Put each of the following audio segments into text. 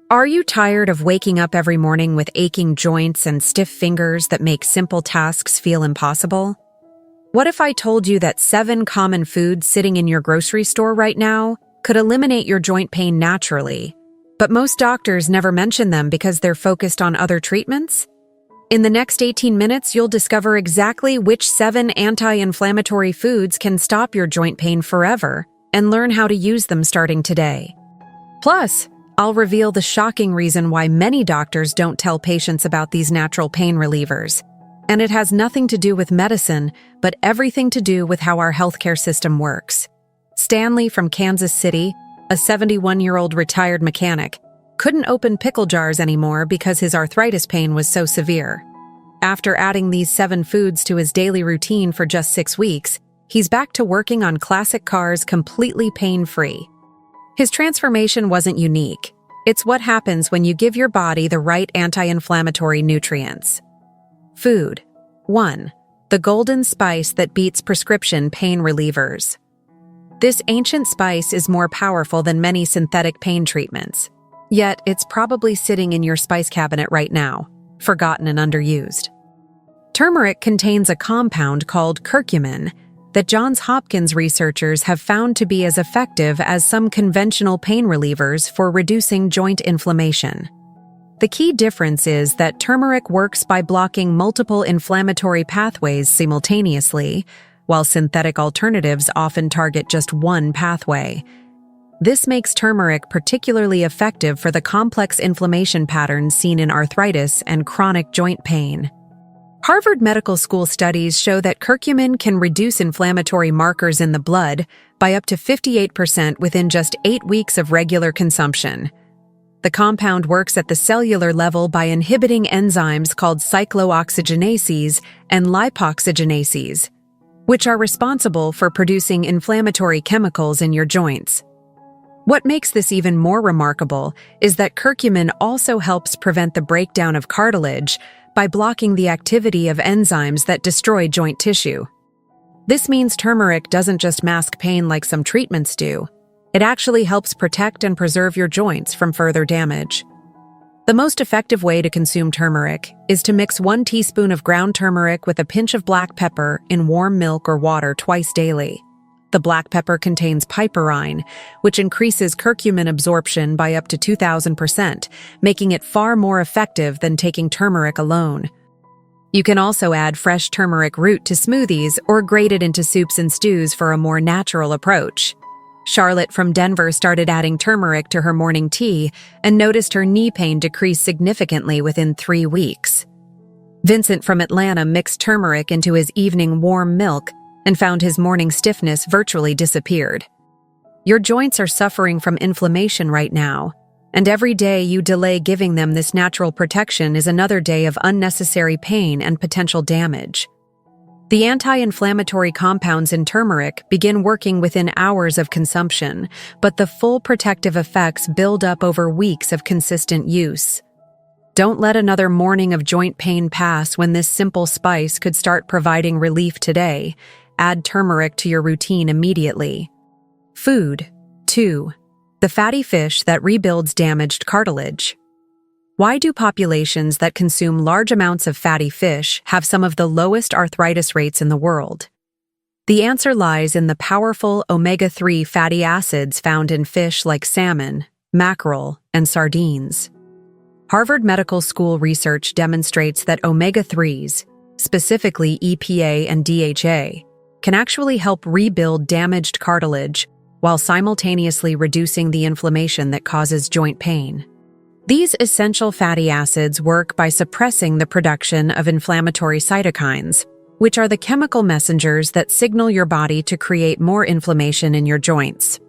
Are you tired of waking up every morning with aching joints and stiff fingers that make simple tasks feel impossible? What if I told you that 7 common foods sitting in your grocery store right now could eliminate your joint pain naturally, but most doctors never mention them because they're focused on other treatments? In the next 18 minutes, you'll discover exactly which 7 anti-inflammatory foods can stop your joint pain forever and learn how to use them starting today. Plus, I'll reveal the shocking reason why many doctors don't tell patients about these natural pain relievers. And it has nothing to do with medicine, but everything to do with how our healthcare system works. Stanley from Kansas City, a 71-year-old retired mechanic, couldn't open pickle jars anymore because his arthritis pain was so severe. After adding these 7 foods to his daily routine for just 6 weeks, he's back to working on classic cars completely pain-free. His transformation wasn't unique. It's what happens when you give your body the right anti-inflammatory nutrients. Food. 1. The golden spice that beats prescription pain relievers. This ancient spice is more powerful than many synthetic pain treatments. Yet, it's probably sitting in your spice cabinet right now, forgotten and underused. Turmeric contains a compound called curcumin that Johns Hopkins researchers have found to be as effective as some conventional pain relievers for reducing joint inflammation. The key difference is that turmeric works by blocking multiple inflammatory pathways simultaneously, while synthetic alternatives often target just one pathway. This makes turmeric particularly effective for the complex inflammation patterns seen in arthritis and chronic joint pain. Harvard Medical School studies show that curcumin can reduce inflammatory markers in the blood by up to 58% within just 8 weeks of regular consumption. The compound works at the cellular level by inhibiting enzymes called cyclooxygenases and lipoxygenases, which are responsible for producing inflammatory chemicals in your joints. What makes this even more remarkable is that curcumin also helps prevent the breakdown of cartilage by blocking the activity of enzymes that destroy joint tissue. This means turmeric doesn't just mask pain like some treatments do. It actually helps protect and preserve your joints from further damage. The most effective way to consume turmeric is to mix 1 teaspoon of ground turmeric with a pinch of black pepper in warm milk or water twice daily. The black pepper contains piperine, which increases curcumin absorption by up to 2,000%, making it far more effective than taking turmeric alone. You can also add fresh turmeric root to smoothies or grate it into soups and stews for a more natural approach. Charlotte from Denver started adding turmeric to her morning tea and noticed her knee pain decrease significantly within 3 weeks. Vincent from Atlanta mixed turmeric into his evening warm milk and found his morning stiffness virtually disappeared. Your joints are suffering from inflammation right now, and every day you delay giving them this natural protection is another day of unnecessary pain and potential damage. The anti-inflammatory compounds in turmeric begin working within hours of consumption, but the full protective effects build up over weeks of consistent use. Don't let another morning of joint pain pass when this simple spice could start providing relief today. Add turmeric to your routine immediately. Food. 2. The fatty fish that rebuilds damaged cartilage. Why do populations that consume large amounts of fatty fish have some of the lowest arthritis rates in the world? The answer lies in the powerful omega-3 fatty acids found in fish like salmon, mackerel, and sardines. Harvard Medical School research demonstrates that omega-3s, specifically EPA and DHA, can actually help rebuild damaged cartilage while simultaneously reducing the inflammation that causes joint pain. These essential fatty acids work by suppressing the production of inflammatory cytokines, which are the chemical messengers that signal your body to create more inflammation in your joints.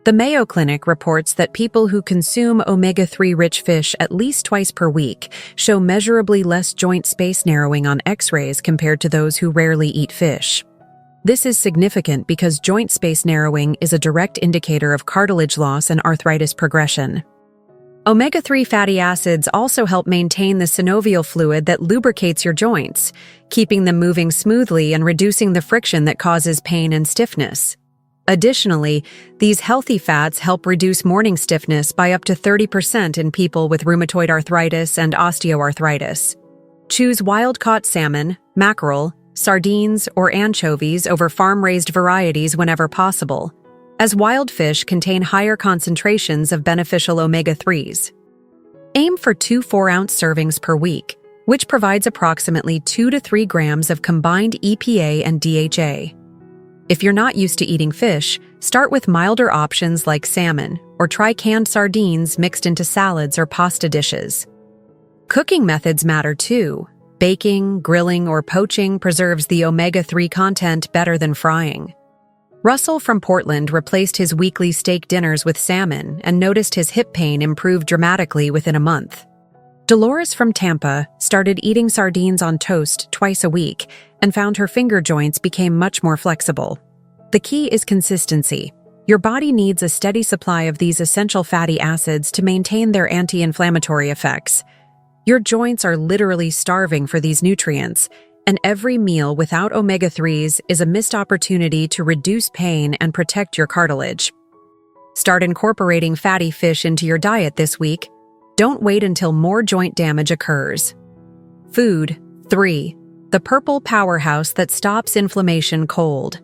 The Mayo Clinic reports that people who consume omega-3-rich fish at least twice per week show measurably less joint space narrowing on X-rays compared to those who rarely eat fish. This is significant because joint space narrowing is a direct indicator of cartilage loss and arthritis progression. Omega-3 fatty acids also help maintain the synovial fluid that lubricates your joints, keeping them moving smoothly and reducing the friction that causes pain and stiffness. Additionally, these healthy fats help reduce morning stiffness by up to 30% in people with rheumatoid arthritis and osteoarthritis. Choose wild-caught salmon, mackerel, sardines, or anchovies over farm-raised varieties whenever possible, as wild fish contain higher concentrations of beneficial omega-3s. Aim for 2 4-ounce servings per week, which provides approximately 2 to 3 grams of combined EPA and DHA. If you're not used to eating fish, start with milder options like salmon, or try canned sardines mixed into salads or pasta dishes. Cooking methods matter too. Baking, grilling, or poaching preserves the omega-3 content better than frying. Russell from Portland replaced his weekly steak dinners with salmon and noticed his hip pain improved dramatically within a month. Dolores from Tampa started eating sardines on toast twice a week and found her finger joints became much more flexible. The key is consistency. Your body needs a steady supply of these essential fatty acids to maintain their anti-inflammatory effects. Your joints are literally starving for these nutrients, and every meal without omega-3s is a missed opportunity to reduce pain and protect your cartilage. Start incorporating fatty fish into your diet this week. Don't wait until more joint damage occurs. Food. 3. The purple powerhouse that stops inflammation cold.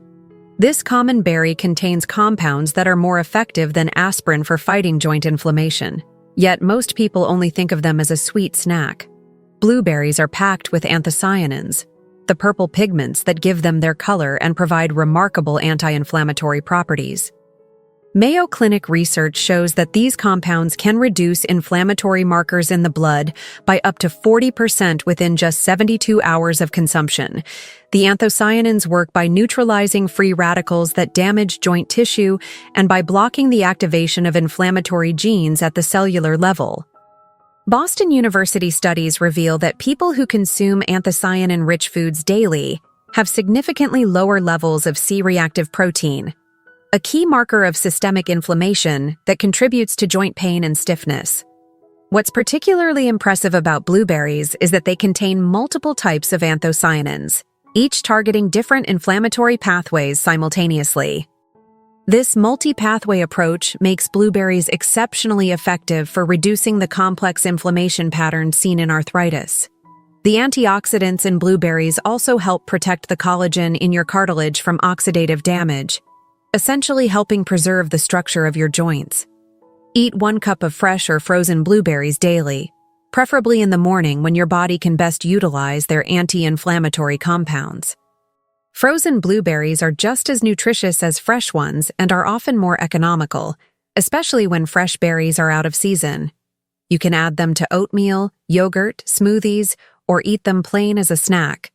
This common berry contains compounds that are more effective than aspirin for fighting joint inflammation. Yet most people only think of them as a sweet snack. Blueberries are packed with anthocyanins, the purple pigments that give them their color and provide remarkable anti-inflammatory properties. Mayo Clinic research shows that these compounds can reduce inflammatory markers in the blood by up to 40% within just 72 hours of consumption. The anthocyanins work by neutralizing free radicals that damage joint tissue and by blocking the activation of inflammatory genes at the cellular level. Boston University studies reveal that people who consume anthocyanin-rich foods daily have significantly lower levels of C-reactive protein, a key marker of systemic inflammation that contributes to joint pain and stiffness. What's particularly impressive about blueberries is that they contain multiple types of anthocyanins, each targeting different inflammatory pathways simultaneously. This multi-pathway approach makes blueberries exceptionally effective for reducing the complex inflammation patterns seen in arthritis. The antioxidants in blueberries also help protect the collagen in your cartilage from oxidative damage, essentially helping preserve the structure of your joints. Eat 1 cup of fresh or frozen blueberries daily, preferably in the morning when your body can best utilize their anti-inflammatory compounds. Frozen blueberries are just as nutritious as fresh ones and are often more economical, especially when fresh berries are out of season. You can add them to oatmeal, yogurt, smoothies, or eat them plain as a snack.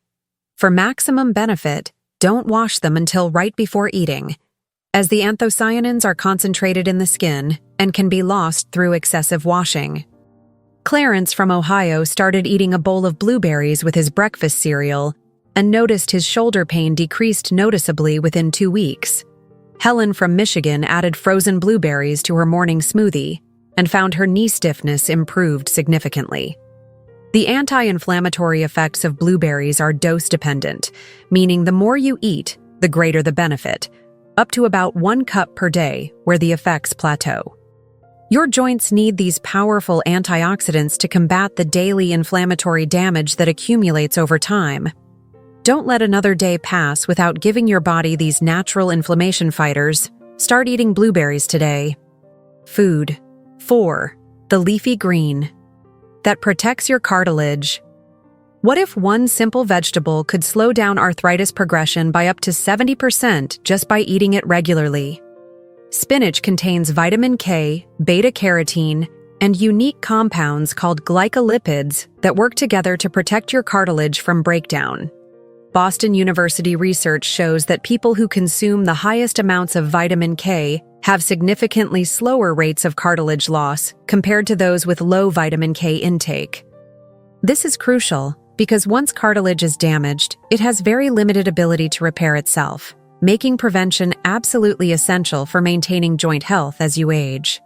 For maximum benefit, don't wash them until right before eating, as the anthocyanins are concentrated in the skin and can be lost through excessive washing. Clarence from Ohio started eating a bowl of blueberries with his breakfast cereal and noticed his shoulder pain decreased noticeably within 2 weeks. Helen from Michigan added frozen blueberries to her morning smoothie and found her knee stiffness improved significantly. The anti-inflammatory effects of blueberries are dose-dependent, meaning the more you eat, the greater the benefit, up to about 1 cup per day, where the effects plateau. Your joints need these powerful antioxidants to combat the daily inflammatory damage that accumulates over time. Don't let another day pass without giving your body these natural inflammation fighters. Start eating blueberries today. Food. 4. The leafy green that protects your cartilage. What if one simple vegetable could slow down arthritis progression by up to 70% just by eating it regularly? Spinach contains vitamin K, beta-carotene, and unique compounds called glycolipids that work together to protect your cartilage from breakdown. Boston University research shows that people who consume the highest amounts of vitamin K have significantly slower rates of cartilage loss compared to those with low vitamin K intake. This is crucial because once cartilage is damaged, it has very limited ability to repair itself, making prevention absolutely essential for maintaining joint health as you age.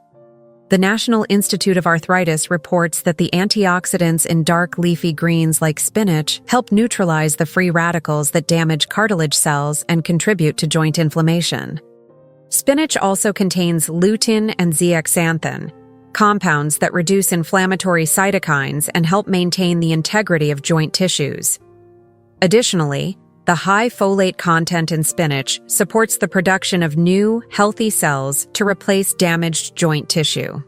The National Institute of Arthritis reports that the antioxidants in dark leafy greens like spinach help neutralize the free radicals that damage cartilage cells and contribute to joint inflammation. Spinach also contains lutein and zeaxanthin, compounds that reduce inflammatory cytokines and help maintain the integrity of joint tissues. Additionally, the high folate content in spinach supports the production of new, healthy cells to replace damaged joint tissue.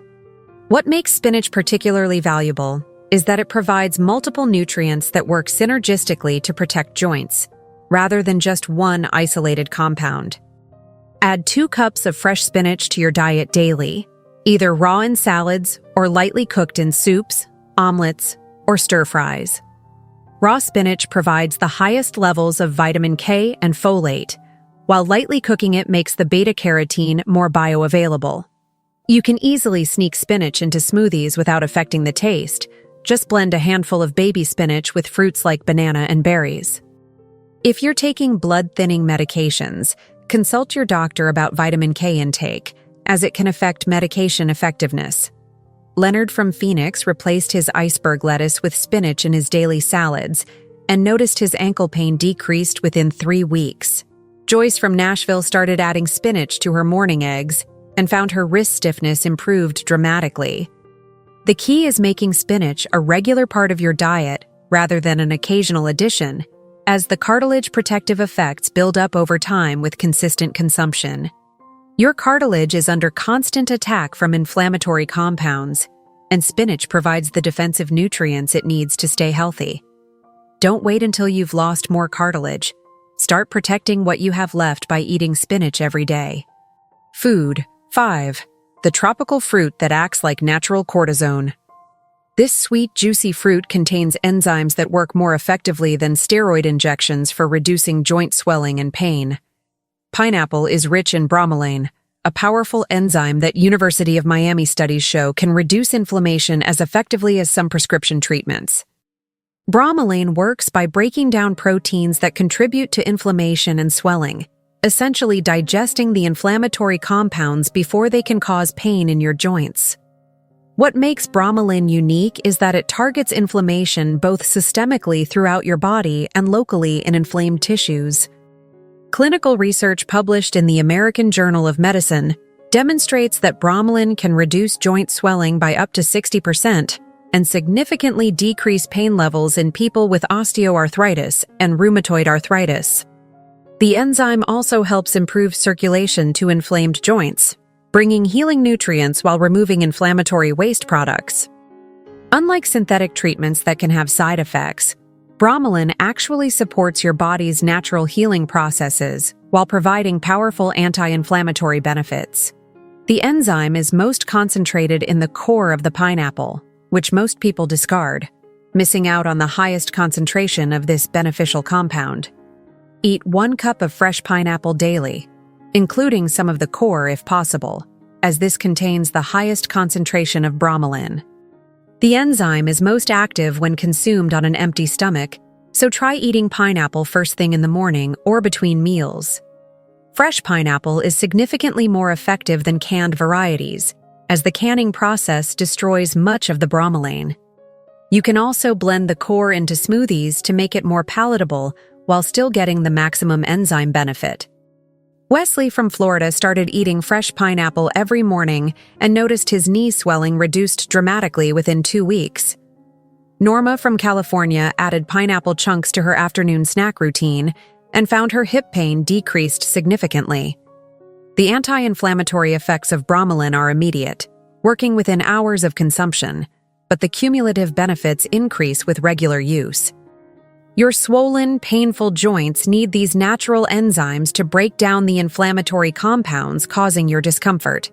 What makes spinach particularly valuable is that it provides multiple nutrients that work synergistically to protect joints, rather than just one isolated compound. Add 2 cups of fresh spinach to your diet daily, either raw in salads or lightly cooked in soups, omelets, or stir-fries. Raw spinach provides the highest levels of vitamin K and folate, while lightly cooking it makes the beta-carotene more bioavailable. You can easily sneak spinach into smoothies without affecting the taste. Just blend a handful of baby spinach with fruits like banana and berries. If you're taking blood-thinning medications, consult your doctor about vitamin K intake, as it can affect medication effectiveness. Leonard from Phoenix replaced his iceberg lettuce with spinach in his daily salads and noticed his ankle pain decreased within 3 weeks. Joyce from Nashville started adding spinach to her morning eggs and found her wrist stiffness improved dramatically. The key is making spinach a regular part of your diet rather than an occasional addition, as the cartilage protective effects build up over time with consistent consumption. Your cartilage is under constant attack from inflammatory compounds, and spinach provides the defensive nutrients it needs to stay healthy. Don't wait until you've lost more cartilage. Start protecting what you have left by eating spinach every day. Food. 5. The tropical fruit that acts like natural cortisone. This sweet, juicy fruit contains enzymes that work more effectively than steroid injections for reducing joint swelling and pain. Pineapple is rich in bromelain, a powerful enzyme that University of Miami studies show can reduce inflammation as effectively as some prescription treatments. Bromelain works by breaking down proteins that contribute to inflammation and swelling, essentially digesting the inflammatory compounds before they can cause pain in your joints. What makes bromelain unique is that it targets inflammation both systemically throughout your body and locally in inflamed tissues. Clinical research published in the American Journal of Medicine demonstrates that bromelain can reduce joint swelling by up to 60% and significantly decrease pain levels in people with osteoarthritis and rheumatoid arthritis. The enzyme also helps improve circulation to inflamed joints, bringing healing nutrients while removing inflammatory waste products. Unlike synthetic treatments that can have side effects, bromelain actually supports your body's natural healing processes while providing powerful anti-inflammatory benefits. The enzyme is most concentrated in the core of the pineapple, which most people discard, missing out on the highest concentration of this beneficial compound. Eat 1 cup of fresh pineapple daily, including some of the core if possible, as this contains the highest concentration of bromelain. The enzyme is most active when consumed on an empty stomach, so try eating pineapple first thing in the morning or between meals. Fresh pineapple is significantly more effective than canned varieties, as the canning process destroys much of the bromelain. You can also blend the core into smoothies to make it more palatable while still getting the maximum enzyme benefit. Wesley from Florida started eating fresh pineapple every morning and noticed his knee swelling reduced dramatically within 2 weeks. Norma from California added pineapple chunks to her afternoon snack routine and found her hip pain decreased significantly. The anti-inflammatory effects of bromelain are immediate, working within hours of consumption, but the cumulative benefits increase with regular use. Your swollen, painful joints need these natural enzymes to break down the inflammatory compounds causing your discomfort.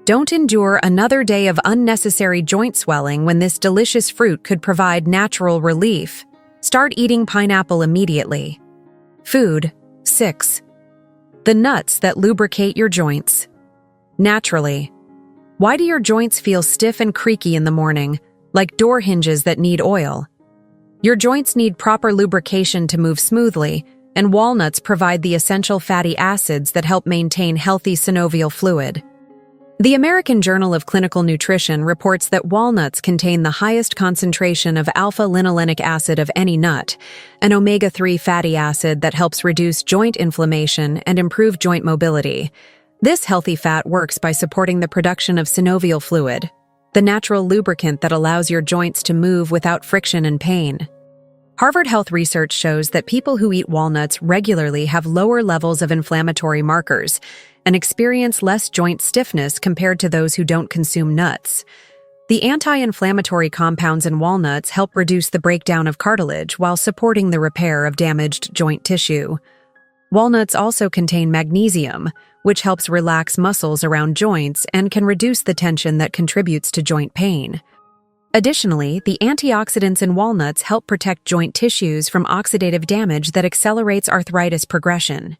Don't endure another day of unnecessary joint swelling when this delicious fruit could provide natural relief. Start eating pineapple immediately. Food. 6. The nuts that lubricate your joints. Naturally. Why do your joints feel stiff and creaky in the morning, like door hinges that need oil? Your joints need proper lubrication to move smoothly, and walnuts provide the essential fatty acids that help maintain healthy synovial fluid. The American Journal of Clinical Nutrition reports that walnuts contain the highest concentration of alpha-linolenic acid of any nut, an omega-3 fatty acid that helps reduce joint inflammation and improve joint mobility. This healthy fat works by supporting the production of synovial fluid, the natural lubricant that allows your joints to move without friction and pain. Harvard Health research shows that people who eat walnuts regularly have lower levels of inflammatory markers and experience less joint stiffness compared to those who don't consume nuts. The anti-inflammatory compounds in walnuts help reduce the breakdown of cartilage while supporting the repair of damaged joint tissue. Walnuts also contain magnesium, which helps relax muscles around joints and can reduce the tension that contributes to joint pain. Additionally, the antioxidants in walnuts help protect joint tissues from oxidative damage that accelerates arthritis progression.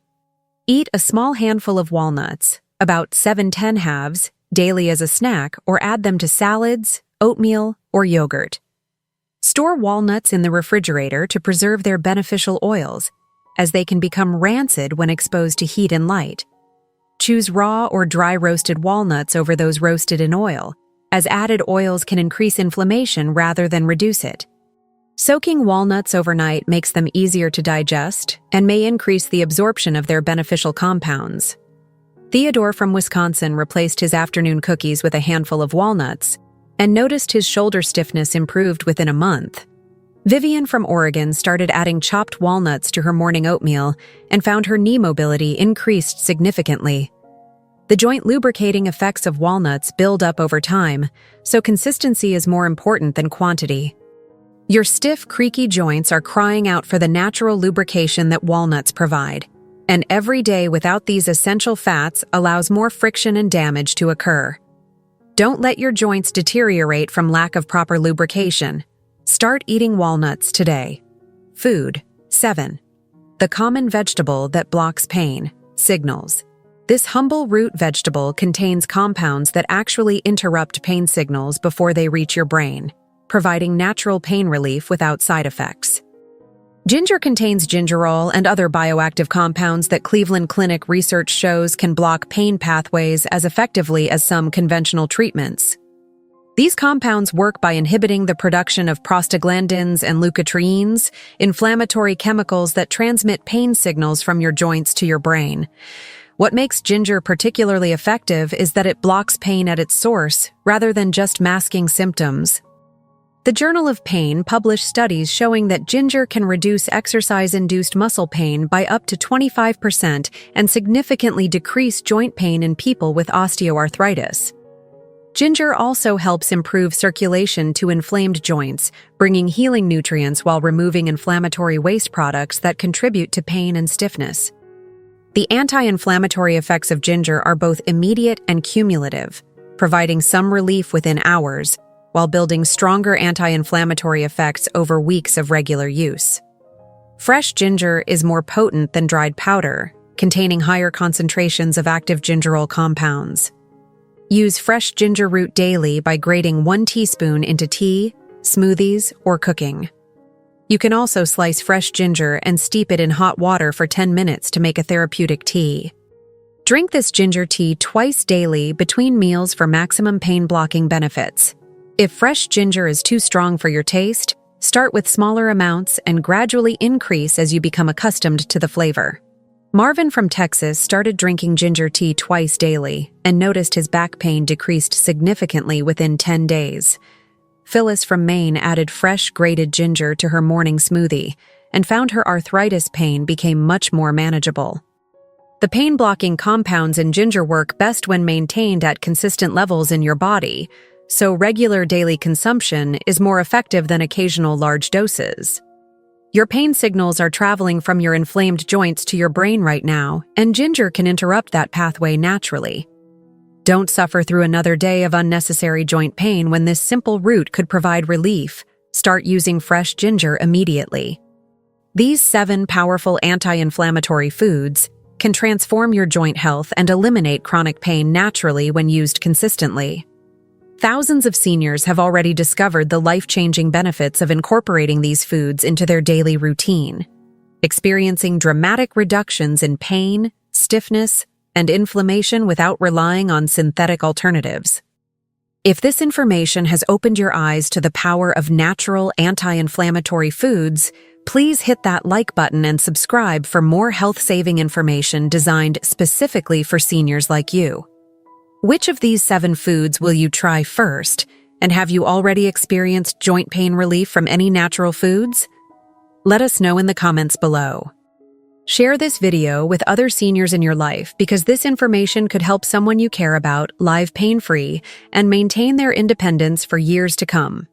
Eat a small handful of walnuts, about 7-10 halves, daily as a snack, or add them to salads, oatmeal, or yogurt. Store walnuts in the refrigerator to preserve their beneficial oils, as they can become rancid when exposed to heat and light. Choose raw or dry roasted walnuts over those roasted in oil, as added oils can increase inflammation rather than reduce it. Soaking walnuts overnight makes them easier to digest and may increase the absorption of their beneficial compounds. Theodore from Wisconsin replaced his afternoon cookies with a handful of walnuts and noticed his shoulder stiffness improved within a month. Vivian from Oregon started adding chopped walnuts to her morning oatmeal and found her knee mobility increased significantly. The joint lubricating effects of walnuts build up over time, so consistency is more important than quantity. Your stiff, creaky joints are crying out for the natural lubrication that walnuts provide, and every day without these essential fats allows more friction and damage to occur. Don't let your joints deteriorate from lack of proper lubrication. Start eating walnuts today. Food. 7. The common vegetable that blocks pain. Signals. This humble root vegetable contains compounds that actually interrupt pain signals before they reach your brain, providing natural pain relief without side effects. Ginger contains gingerol and other bioactive compounds that Cleveland Clinic research shows can block pain pathways as effectively as some conventional treatments. These compounds work by inhibiting the production of prostaglandins and leukotrienes, inflammatory chemicals that transmit pain signals from your joints to your brain. What makes ginger particularly effective is that it blocks pain at its source, rather than just masking symptoms. The Journal of Pain published studies showing that ginger can reduce exercise-induced muscle pain by up to 25% and significantly decrease joint pain in people with osteoarthritis. Ginger also helps improve circulation to inflamed joints, bringing healing nutrients while removing inflammatory waste products that contribute to pain and stiffness. The anti-inflammatory effects of ginger are both immediate and cumulative, providing some relief within hours, while building stronger anti-inflammatory effects over weeks of regular use. Fresh ginger is more potent than dried powder, containing higher concentrations of active gingerol compounds. Use fresh ginger root daily by grating 1 teaspoon into tea, smoothies, or cooking. You can also slice fresh ginger and steep it in hot water for 10 minutes to make a therapeutic tea. Drink this ginger tea twice daily between meals for maximum pain-blocking benefits. If fresh ginger is too strong for your taste, start with smaller amounts and gradually increase as you become accustomed to the flavor. Marvin from Texas started drinking ginger tea twice daily and noticed his back pain decreased significantly within 10 days. Phyllis from Maine added fresh grated ginger to her morning smoothie and found her arthritis pain became much more manageable. The pain-blocking compounds in ginger work best when maintained at consistent levels in your body, so regular daily consumption is more effective than occasional large doses. Your pain signals are traveling from your inflamed joints to your brain right now, and ginger can interrupt that pathway naturally. Don't suffer through another day of unnecessary joint pain when this simple root could provide relief. Start using fresh ginger immediately. These 7 powerful anti-inflammatory foods can transform your joint health and eliminate chronic pain naturally when used consistently. Thousands of seniors have already discovered the life-changing benefits of incorporating these foods into their daily routine, experiencing dramatic reductions in pain, stiffness, and inflammation without relying on synthetic alternatives. If this information has opened your eyes to the power of natural anti-inflammatory foods, Please hit that like button and subscribe for more health-saving information designed specifically for seniors like you. Which of these 7 foods will you try first? And have you already experienced joint pain relief from any natural foods? Let us know in the comments below. Share this video with other seniors in your life because this information could help someone you care about live pain-free and maintain their independence for years to come.